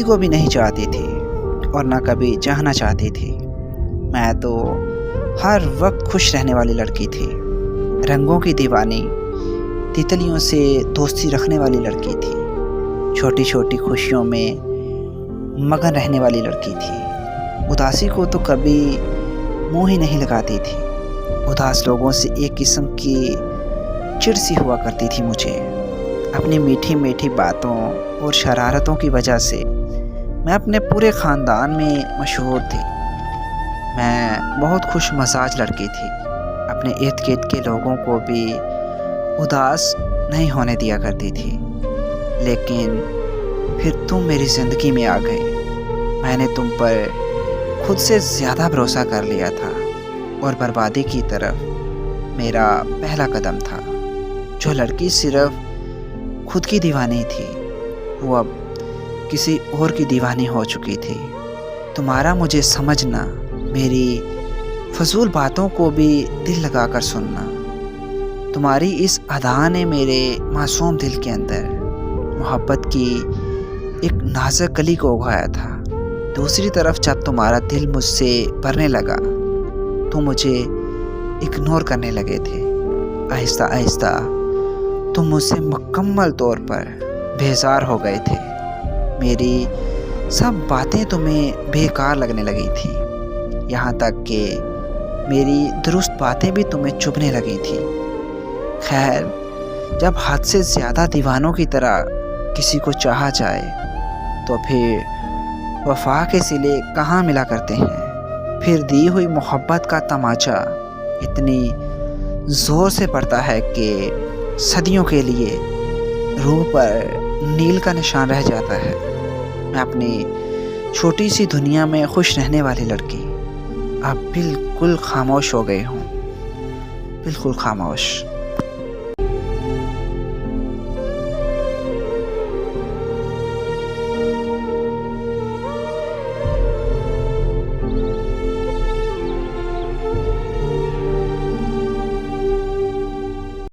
को भी नहीं चाहती थी और ना कभी चाहना चाहती थी। मैं तो हर वक्त खुश रहने वाली लड़की थी, रंगों की दीवानी, तितलियों से दोस्ती रखने वाली लड़की थी, छोटी छोटी खुशियों में मगन रहने वाली लड़की थी। उदासी को तो कभी मुँह ही नहीं लगाती थी। उदास लोगों से एक किस्म की चिढ़ सी हुआ करती थी मुझे। अपनी मीठी मीठी बातों और शरारतों की वजह से मैं अपने पूरे ख़ानदान में मशहूर थी। मैं बहुत खुश मजाज लड़की थी, अपने इर्द गिर्द के लोगों को भी उदास नहीं होने दिया करती थी। लेकिन फिर तुम मेरी ज़िंदगी में आ गए। मैंने तुम पर खुद से ज़्यादा भरोसा कर लिया था और बर्बादी की तरफ मेरा पहला कदम था। जो लड़की सिर्फ खुद की दीवानी थी, वो अब किसी और की दीवानी हो चुकी थी। तुम्हारा मुझे समझना, मेरी फजूल बातों को भी दिल लगाकर सुनना, तुम्हारी इस अदा ने मेरे मासूम दिल के अंदर मोहब्बत की एक नाजुक कली को उगाया था। दूसरी तरफ जब तुम्हारा दिल मुझसे भरने लगा तो मुझे इग्नोर करने लगे थे। आहिस्ता आहिस्ता तुम मुझसे मुकम्मल तौर पर बेजार हो गए थे। मेरी सब बातें तुम्हें बेकार लगने लगी थी, यहाँ तक कि मेरी दुरुस्त बातें भी तुम्हें चुभने लगी थी। खैर, जब हद से ज़्यादा दीवानों की तरह किसी को चाहा जाए तो फिर वफा के सिले कहाँ मिला करते हैं। फिर दी हुई मोहब्बत का तमाचा इतनी ज़ोर से पड़ता है कि सदियों के लिए रूह पर नील का निशान रह जाता है। मैं अपनी छोटी सी दुनिया में खुश रहने वाली लड़की अब बिल्कुल खामोश हो गई हूँ, बिल्कुल खामोश।